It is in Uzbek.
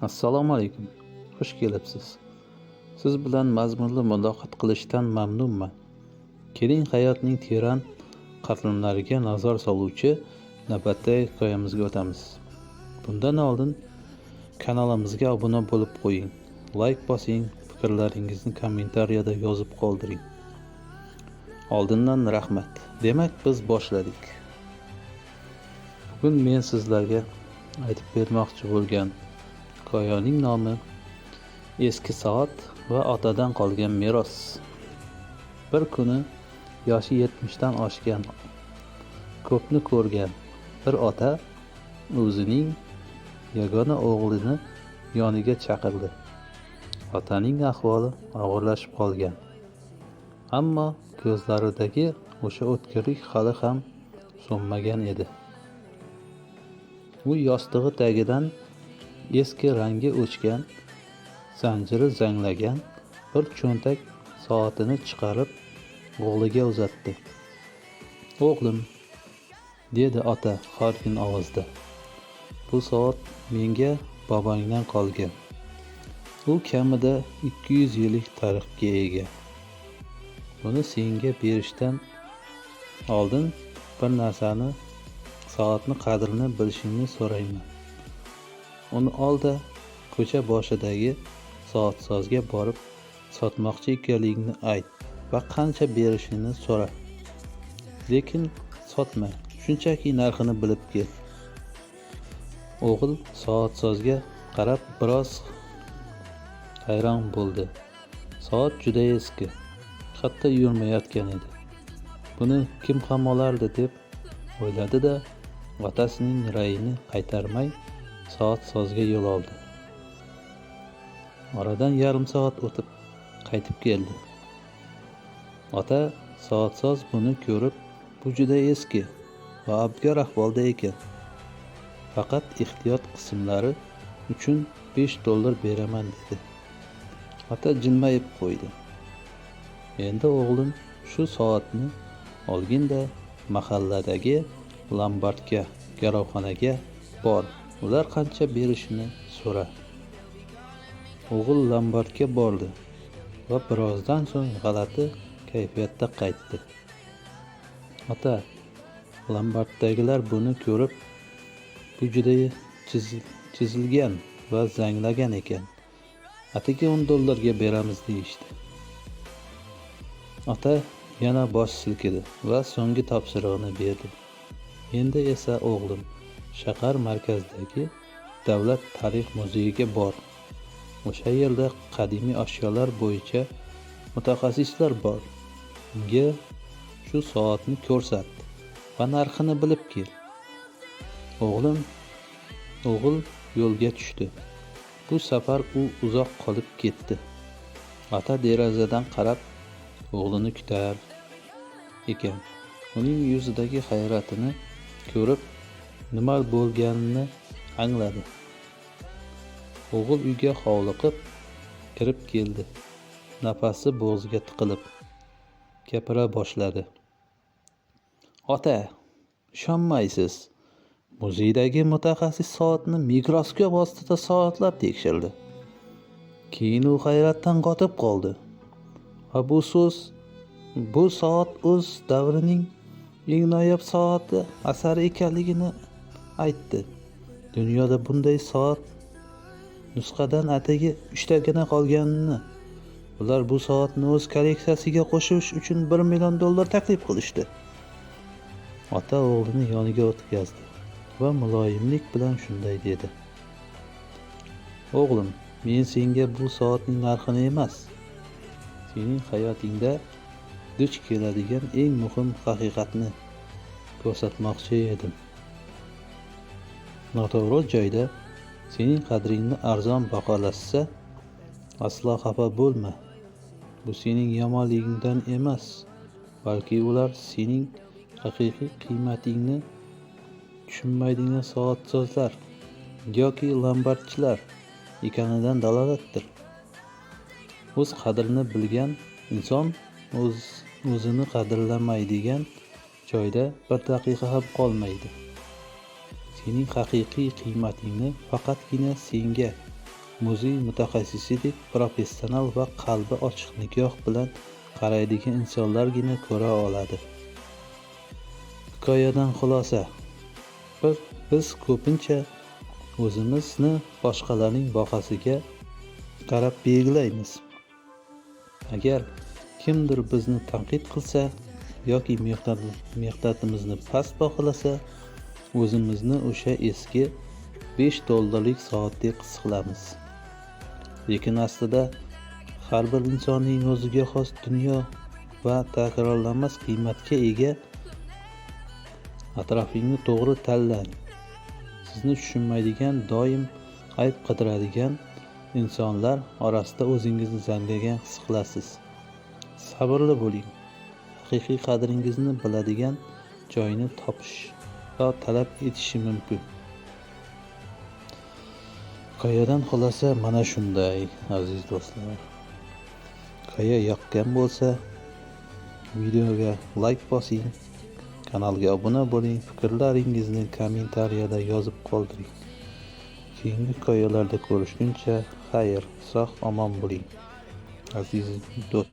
Assalomu alaykum. Xush kelibsiz. Siz bilan mazmunli muloqot qilishdan mamnunman. Keling, hayotning teran qatlamlariga nazar soluvchi navbatdagi hikoyamizga o'tamiz. Bundan oldin kanalimizga obuna bo'lib qo'ying, like bosing, fikrlaringizni kommentariyada yozib qoldiring. Oldindan rahmat. Demak, biz boshladik. Bugun men sizlarga aytib bermoqchi bo'lgan hikoyaning nomi Eski soat va otadan qolgan meros. Bir kuni yoshi 70 dan oshgan, ko'pni ko'rgan bir ota o'zining yagona o'g'lini yoniga chaqirdi. Otaning ahvoli og'irlashib qolgan, ammo ko'zlaridagi o'sha o'tkirlik hali ham so'nmagan edi. U yostig'i tagidan eski rangi o'chgan, zanjiri zanglagan bir cho'ntak soatini chiqarib o'g'liga uzatdi. "O'g'lim", dedi ota xorgin ovozda, "bu soat menga bobongdan qolgan. U kamida 200 yillik tarixga ega. Buni senga berishdan oldin bir narsani, soatni qadrini bilishingni so'rayman. Uni ol-da, ko'cha boshidagi soatsozga borib sotmoqchi ekanligingni ayt va qancha berishini so'ra. Lekin sotma, shunchaki narxini bilib kel." O'g'il soatsozga qarab biroz hayron bo'ldi. Soat juda eski, hatto yurmayotgan edi. Buni kim ham olardi deb o'yladi-da, otasining ra'yini qaytarmay soatsozga yo'l oldi. Oradan yarim soat o'tib qaytib keldi. Ota soatsoz buni ko'rib, "Bu juda eski va abgor ahvolda ekan. Faqat ehtiyot qismlari uchun $5 beraman", dedi. Ota jilmayib qo'ydi. "Endi o'g'lim, shu soatni olgin-da, mahalladagi lombardga, garovxonaga bor. Ular qancha berishini so'ra." O'g'il lombardga bordi va birozdan so'ng g'alati kayfiyatda qaytdi. "Ota, lombarddagilar buni ko'rib, bu juda chizilgan va zanglagan ekan. Atigi $10 beramiz deyishdi." Ota yana bosh silkidi va so'nggi topshirig'ini berdi. "Endi esa o'g'lim, shahar markazidagi Davlat tarix muzeyiga bor. O'sha yerda qadimiy ashyolar bo'yicha mutaxassislar bor. Unga shu soatni ko'rsat va narxini bilib kel." O'g'il yo'lga tushdi. Bu safar u uzoq qolib ketdi. Ota derazadan qarab o'g'lini kutar ekan. Uning yuzidagi hayratini ko'rib, nima bo'lganini angladi. O'g'il uyga hovliqib kirib keldi. Nafasi bo'g'ziga tiqilib gapira boshladi. "Ota, ishonmaysiz. Muzeydagi mutaxassis soatni mikroskop ostida soatlab tekshirdi. Keyin u hayratdan qotib qoldi va bu soat o'z davrining eng noyob soati asari ekanligini aytdi. Dunyoda bunday soat nusxadan atigi 3 tagina qolganini. Ular bu soatni o'z kolleksiyasiga qo'shish uchun $1 million taklif qilishdi." Ota o'g'lini yoniga o'tkazdi va muloyimlik bilan shunday dedi. "O'g'lim, men senga bu soatning narxini emas, sening hayotingda duch keladigan eng muhim haqiqatni ko'rsatmoqchi edim. Noto'g'ri joyda sening qadringni arzon baholashsa, aslo xafa bo'lma. Bu sening yomonligingdan emas, balki ular sening haqiqiy qiymatingni tushunmaydigan soatsozlar yoki lombardchilar ekanidan dalolatdir. O'z qadrini bilgan inson o'zini qadrlamaydigan joyda bir daqiqa ham qolmaydi. Sening haqiqiy qiymatingni faqatgina senga muzey mutaxassisidek professional va qalbi ochiq nigoh bilan qaraydigan insonlargina ko'ra oladi. Hikoyadan xulosa: biz ko'pincha o'zimizni boshqalarning bahosiga qarab belgilaymiz. Agar kimdir bizni tanqid qilsa yoki mehnatimizni past baholasa, o'zimizni o'sha eski $5 soatdek his qilamiz. Lekin aslida har bir insonning o'ziga xos dunyo va takrorlanmas qiymatga ega. Atrofingni to'g'ri tanlang. Sizni tushunmaydigan, doim ayb qidiradigan insonlar orasida o'zingizni zangagan his qilasiz. Sabrli bo'ling. Haqiqiy qadringizni biladigan joyini topish va talab etishi mumkin. Hikoyadan xulosa mana shunday, aziz do'stlar. Hikoya yoqqan bo'lsa, videoga like bosing, kanalga obuna bo'ling, fikrlaringizni kommentariyada yozib qoldiring. Keyingi hikoyalarda ko'rishguncha xayr, sog' omon bo'ling. Aziz do'st